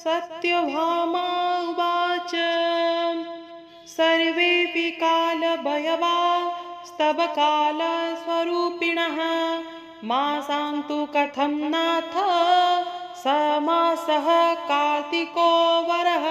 सत्यभामा उवाच सर्वेऽपि कालभयवा स्तवकालस्वरूपिणः मासान्तु कथं नाथ समासः कार्तिको वरः।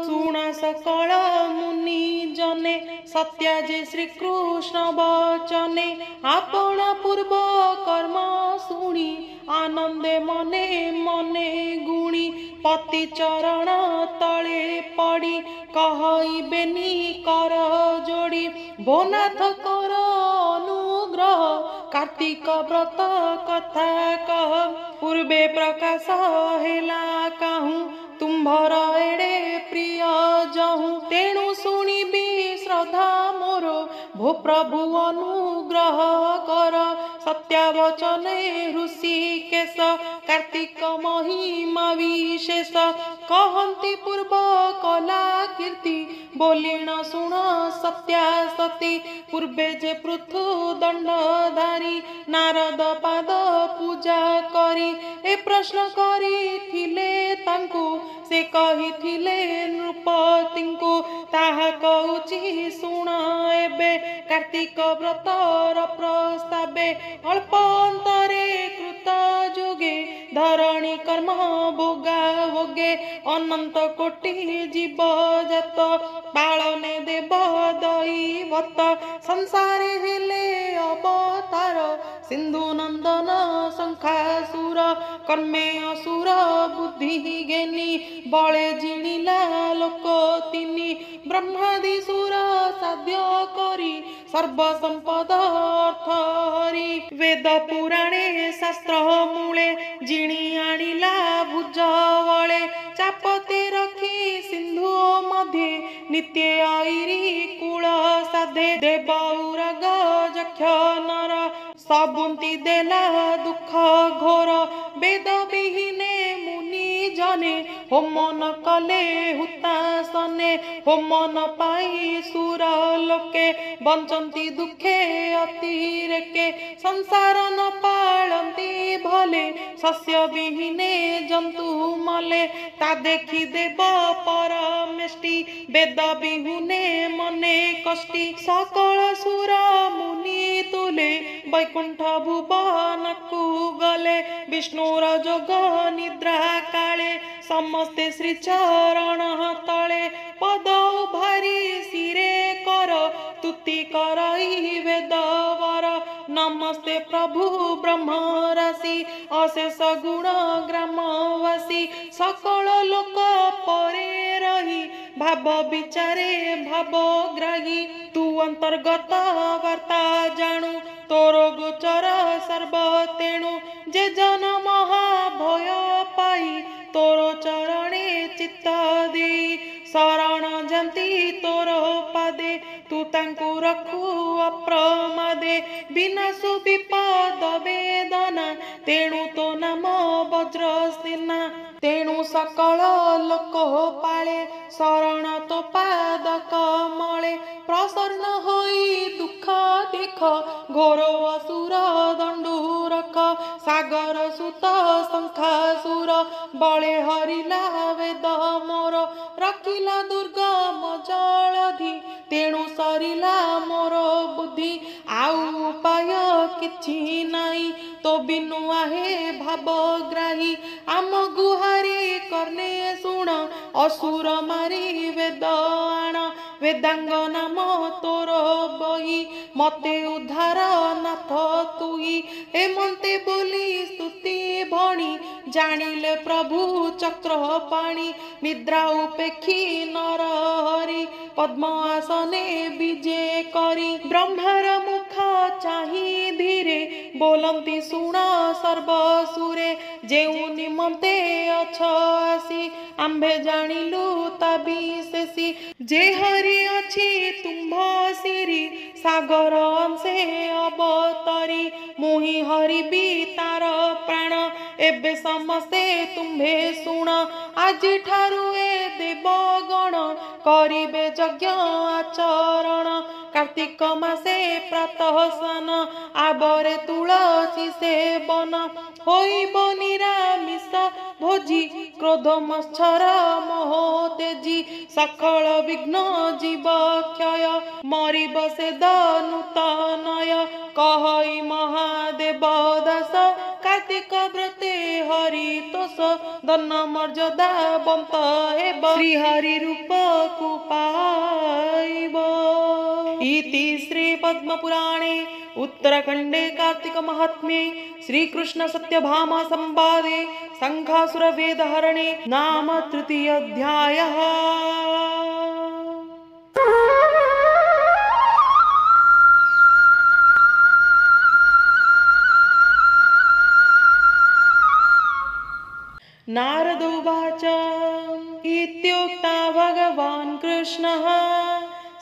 शुण सकल मुनि जने सत्या जे श्रीकृष्ण वचने आपण पूर्व कर्म शुणी आनंदे मने मने गुणी पति चरण तले पड़ी कहइबेनी कर जोड़ी भोनाथ कर अनुग्रह कार्तिक व्रत कथा कह पूर्वे प्रकाश हेला कहूँ तुम्भर एड़े प्रिय जहूँ तेणु शुणिबी श्रद्धा मोर भो प्रभु अनुग्रह कर सत्यावचने ऋषिकेश कार्तिक महिमा विशेष कहन्ति पूर्व कला कीर्ति बोलिण शुण सत्या सती पूर्वे जे पृथु दंडधारी नारद पाद पूजा करी ए प्रश्न करिथिले तांकु से कहिथिले नृपतिंकु ताहा कहूची शुण एबे कार्तिक व्रतर प्रस्तावे अल्प अंतरे कृत जोगे धरणी कर्म भोगा भोगे अनंत कोटि जीव जात पालने देव दैवत संसारे हेले अवतार सिंधु नंदन शंखासुर कर्मे असुर बुद्धि ज्ञानी बळे जिणिला लोक तिनी ब्रह्मादि सुर साध्य करी सर्व संपद अर्थ हरि वेद पुराणे शास्त्र मूले जिणी आनिला भुज वळे चापते रखी सिंधु मध्ये नित्य आईरी कूल साधे देव उरग जक्ष नर सबुंती देला दुख घोर वेद विहीने मुनि जने होम न कले हुतासने होम न पाई सुर लोके बंचंती दुखे अतिरेके संसार न पालंती भले शस्य विहीने जंतु मले ता देखी देव परमेष्टि वेद विहुने मने कष्टि सकल सुर मुनि तुले वैकुंठ भुवन को गले विष्णुर जोग निद्रा काले समस्ते श्री चरण तले पद भारी सिरे कर तुति करई वेदवर नमस्ते प्रभु ब्रह्म राशि अशेष गुण ग्रामवासी सकल लोक परे रही भाव विचारे भावग्राही तू अंतर्गत वार्ता जानू तोर गोचर सर्व तेणु जे जन महाभय पाई तोर चरणे चित्त दे शरण जंती तोर पादे तू तांकु रखु अप्रमादे बिना सुविपद वेदना तेणु तो नाम वज्र सेना तेणु सकल लोक पाले शरण तो पाद कमले प्रसन्न होई दुख देख घोर असुर दंडु रख सागर सुत शंखासुर बळे हरिला वेद मोर रखिला दुर्गम जलधि तेणु सरिला मोर बुद्धि आउ उपाय किछि नाई तो बिनु आहे भावग्राही आम गुहारी करने शुण असुर मारी वेद आण वेदांग नाम तोर बही मते उद्धार नाथ तुई एमंते बोली स्तुति भणी जानिले प्रभु चक्र पाणी निद्रा उपेक्षी नर हरि पद्म आसने विजे करी ब्रह्मार मुख चाही धीरे बोलंती शुण सर्वसुरे जेउ निमंते अछ आसी आंबे जानिलु ता विशेषी जे हरि अछि तुम्भ सिरी सागर अंशे अवतरी मुहि हरि भी तार प्राण एबे समस्ते तुम्भे शुण आजि ठारु ए देवगण करिबे यज्ञ आचरण कार्तिक मासे प्रातः स्नान आबरे तुलसी सेवन होइब निरामिष भोजी क्रोध मच्छर मोह तेजी सकल विघ्न जीव क्षय मरिब से नूतनय कहई महादेव दास कार्तिक व्रते हरितोष दन मर्यादा बंत हेब श्रीहरि रूप को पाइब। इति श्री पद्म पुराणे उत्तराखंडे कार्तिक महात्म्ये श्रीकृष्ण सत्यभामा संवादे शंखासुर वेद हरणे नाम तृतीय अध्यायः। नारद उवाच इत्युक्ता भगवान् कृष्णः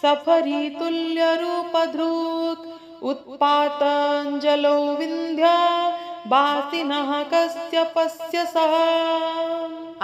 सफरी तुल्य रूप धृक् उत्पाताञ्जलो विन्ध्य वासिनः कश्यपस्य सह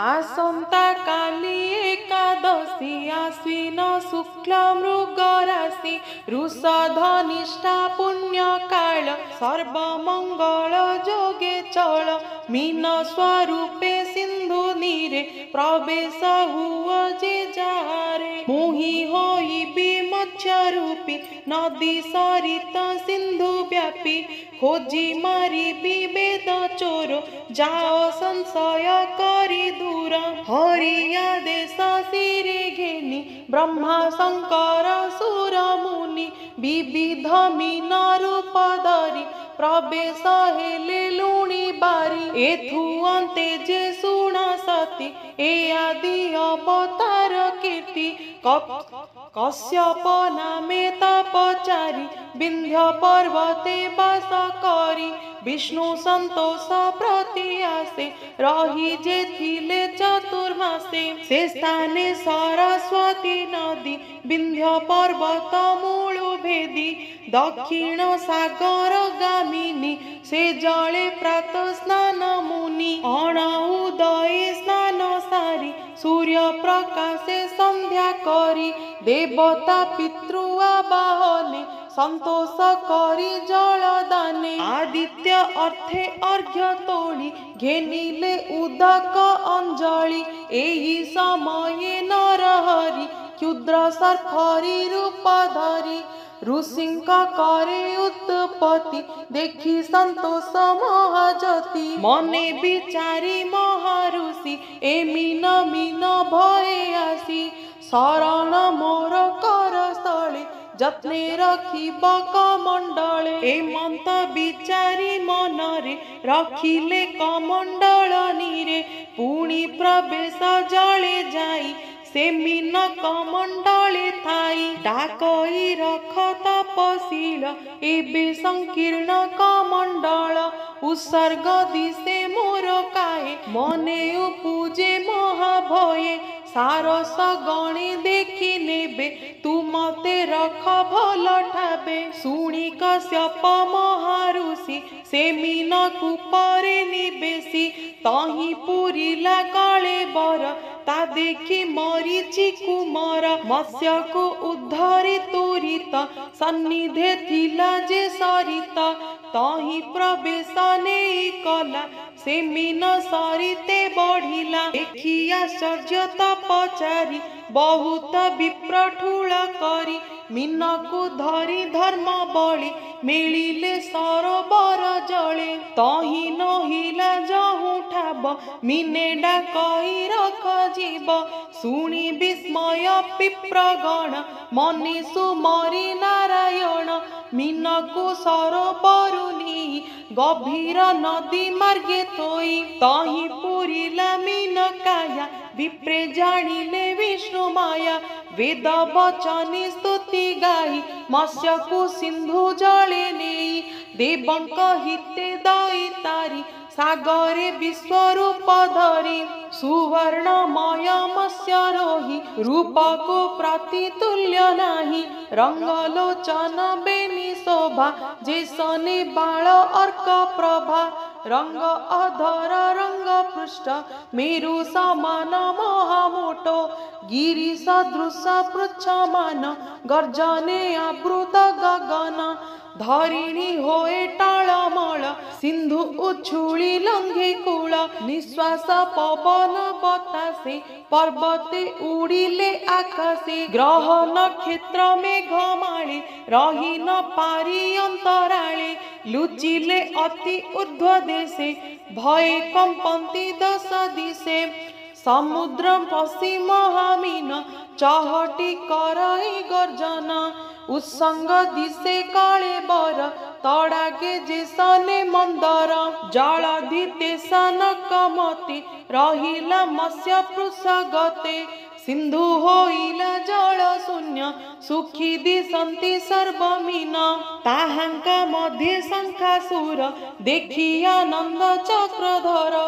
आसन्ता काली एकादशी आश्विन शुक्ल मृगराशि रुषधनिष्ठा पुण्यकाल सर्वमंगल जोगे चल मीन स्वरूपे सिंधु नीरे प्रवेश हुआ जे जारे मोहि होई मत्स्य रूपी नदी सरित सिंधु व्यापी खोजी मारी विवेद चोर जाओ संशय करी दूर हरिया देश सिरे घेनी ब्रह्मा शंकर सुर मुनि विविध मीन रूप धरी प्रवेश हेले लुणी बारी एथु अंते जे सुण सती ए आदि अवतार कीर्ति कश्यप नामे तपचारी विंध्य पर्वते वास करी विष्णु संतोष प्रति आसे रही जे थिले चतुर्मासे से स्थाने सरस्वती नदी विंध्य पर्वत मूल भेदी दक्षिण सागर गामिनी से जले प्रातः स्नान मुनि अणउदये स्नान सारी सूर्य प्रकाशे संध्या करी देवता पितृ आवाहने संतोष करी जल दाने आदित्य अर्थे अर्घ्य तोली घेनिले उदक अंजलि एही समये नरहरि क्षुद्र सर्परी रूप धरी ऋषिंक करे उत्पत्ति देखी संतोष महाजति मने विचारी महाऋषि ए मीन मीन भय आसी शरण मोर कर स्थले जत्ने रखिब कमंडले ए मंत विचारी मनरे रखिले कमंडल नीरे पुणी प्रवेश जले जाई से मीन कमंडले थाई डाकई रख तपशील एबे संकीर्ण कमंडल उत्सर्ग दिसे मोर काहे मने पूजे महाभये सारस गणे देखी नेबे तू मते रख भल ठाबे शुणी कश्यप महाऋषि से मीन कुपरे निवेशी तही पुरिला कले बर ता देखी मरीचि कुमार मत्स्य को उद्धरी तुरित सन्निधे थिला जे सरित तही प्रवेश नेई कला से मीन सरिते बढ़िला देखी आश्चर्य तपचारी बहुत विप्र ठूल करी मीन को धरी धर्म बळी मिलिले सरोवर जले तही नहिला जहु ठाब मीने डाकई रख जीव शुणी विस्मय पिप्रगण मनीषु मरी नारायण मीन को सरोवरुनी गभीर नदी मार्गे थोई तही पुरिला मीन काया विप्रे जानिले विष्णु माया वेद वचनी स्तुति गाई मत्स्य को सिंधु जले नेई देवंक हिते दई तारी सागरे विश्वरूप धरी सुवर्णमय मत्स्य रोहि रूप को प्रतितुल्य नाही रंगलोचन बेनी शोभा जैसने बाल अर्क प्रभा रंग अधर रंग पृष्ठ मेरु समान महामोटो गिरि सदृश पृच्छमान गर्जने आवृत गगन धरिणी होए टाळमळ सिंधु उछुली लंघे कूल निश्वास पवन बतासे पर्वते उड़िले आकाशे ग्रह नक्षत्र मेघमाळे रही न पारी अंतराळे लुचिले अति ऊर्ध्व देशे भये कंपन्ति दश दिशे समुद्र पश्चिम हामिन चहटी करई गर्जन उत्संग दिशे काले बर तड़ागे जेसने मंदर जलधि तेसन कमति रहिला मत्स्य पृषगते सिंधु होइला जल शून्य सुखी दिशन्ति सर्वमीन ताहांका मध्ये शंखासुर देखि आनंद चक्रधर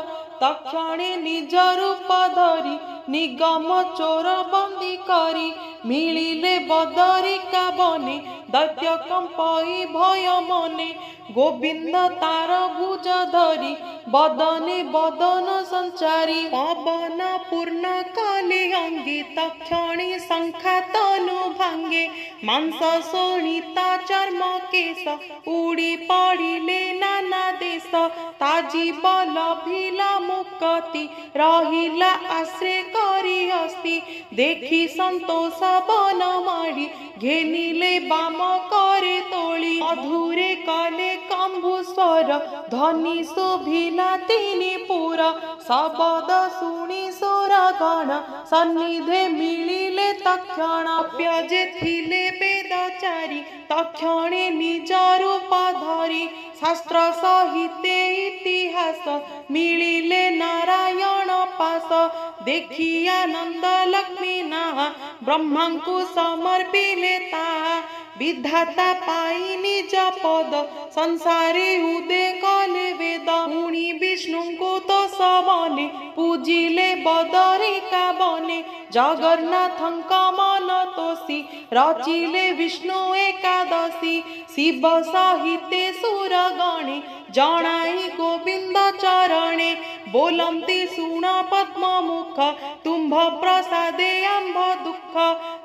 तक्षणे निज रूप धरी निगम चोर बंदी करी मिलिले बदरिका बने दैत्य कंपई भय मने गोविंद तार भुज धरी बदने बदन संचारी पवन पूर्ण कले अंगे तक्षणी शंखा तनु भांगे मांस शोणिता चर्म केश उड़ी पड़िले नाना देश ताजी बल भिला मुक्ति रहिला आश्रय करी हस्ती देखी संतोष बन माड़ी घेनिले बाम करे तोली अधूरे कले कंभुस्वर ध्वनि शोभिला तिनि पुर शब्द शुणी सोर गण सन्निधे मिलिले तक्षण अप्यजे थिले वेदचारी तक्षणे निज रूप धरी शास्त्र सहिते इतिहास मिलिले नारायण पास देखि आनंद लक्ष्मी नाहा ब्रह्मा को समर्पिले ताहा विधाता पाई निज पद संसारे उदे कले वेद पुणी विष्णु को तो सबने पूजिले बदरिका बने जगन्नाथ मन तोषी रचिले विष्णु एकादशी शिव सहिते सुर गणे जणाई गोविंद चरणे बोलंती सुण पद्म मुख तुम्भ प्रसादे आंभ दुख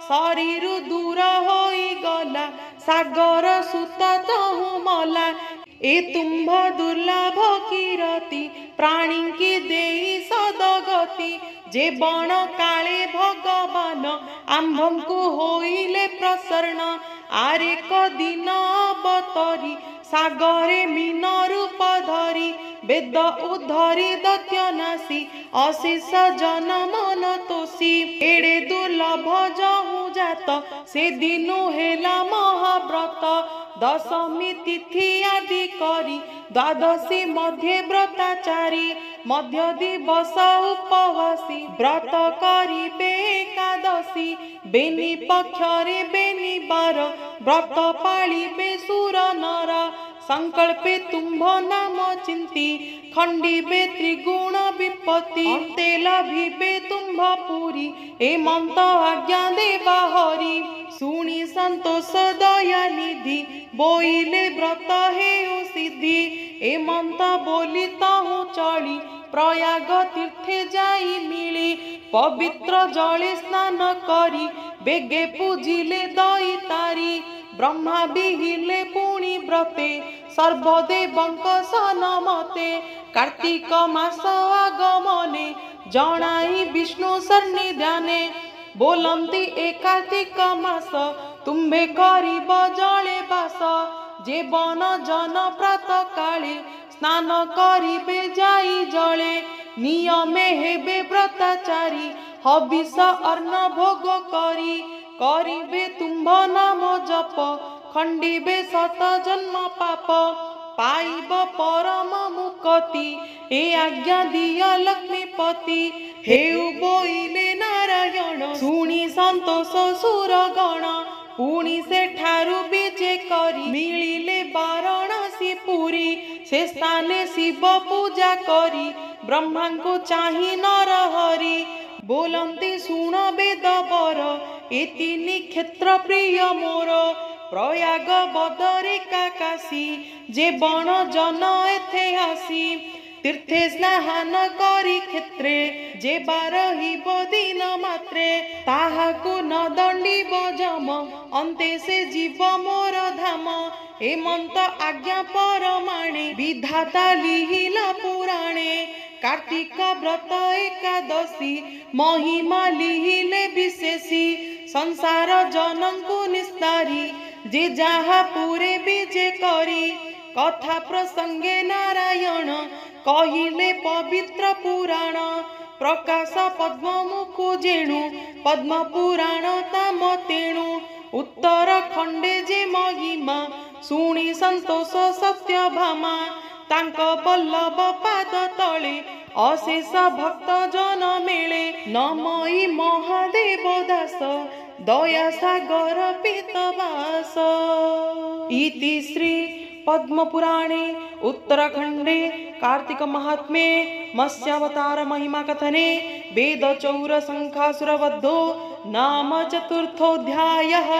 शरीर दूर होई गला सागर सुत चहु मला ए तुम्भ दुर्लभ कीरति प्राणी की देई सदगति जे बण काले भगवान आंभंकु होइले प्रसन्न आरेक दिन अवतरी सागरे मीन रूप धरी वेद उद्धरी दैत्य नासी अशेष जन मन तोषी एड़े दुर्लभ जहु जात से दिनु हेला महाव्रत दशमी तिथि आदि करी द्वादशी मध्य व्रताचारी मध्य दिवस उपवासी व्रत करिबे एकादशी बेनी पक्षरे बेनी बार व्रत पालिबे सुर नर संकल्पे तुम्भ नाम चिंती खंडिबे त्रिगुण विपत्ति अंते लभिबे तुम्भ पुरी ए मंत आज्ञा देवा हरि सुनी संतोष दया निधि बोइले व्रत हेउ सिद्धि ए मंत बोली ताहु चली प्रयाग तीर्थे जाई मिली पवित्र जले स्नान करी बेगे पूजिले दई तारी ब्रह्मा बिहिले पुणी व्रते सर्वदेवंक सनमते कार्तिक मास आगमने जणाई विष्णु सन्निधाने बोलंती ए कार्तिक मास तुम्भे करिब जले बास जे बन जन प्रात काले स्नान करिबे जाई जले नियमे हेबे व्रताचारी हविष अन्न भोग करी करिबे तुम्भ नाम जप खंडिबे शत जन्म पाप पाइब परम मुक्ति ए आज्ञा दिया लक्ष्मीपति हेउ बोइले नारायण सुनी संतोष सुर गण पुणी से ठारु विजे करी मिलिले वाराणसी पुरी से स्थाने शिव पूजा करी ब्रह्मा को चाहि नर हरि बोलंती सुण वेद बर ए तीनि क्षेत्र प्रिय मोर प्रयाग बदरिका काशी जे बण जन एथे आसी तीर्थे स्नान करी क्षेत्रे जे बारहिब दिन मात्रे ताहाकु न दंडिब जम अन्ते से जीव मोर धाम हेमंत आज्ञा परमाणे विधाता लिहिला पुराणे कार्तिक व्रत एकादशी महिमा लिहिले विशेषी संसार जनंकु निस्तारी जे जहा पुरे विजे करी कथा प्रसंगे नारायण कहिले पवित्र पुराण प्रकाश पद्म मुखु जेणु पद्म पुराण ताम तेणु उत्तर खंडे जे महिमा शुणी संतोष सत्य भामा तांक बल्लभ पाद तले अशेष भक्त जन मेले नमई महादेव दास दया सागर पीतवास इति श्री पद्म पुराणे उत्तराखंडे कार्तिक महात्म्ये मत्स्यावतार महिमा कथने वेद चौर संखासुर वद्धो नाम चतुर्थोऽध्यायः।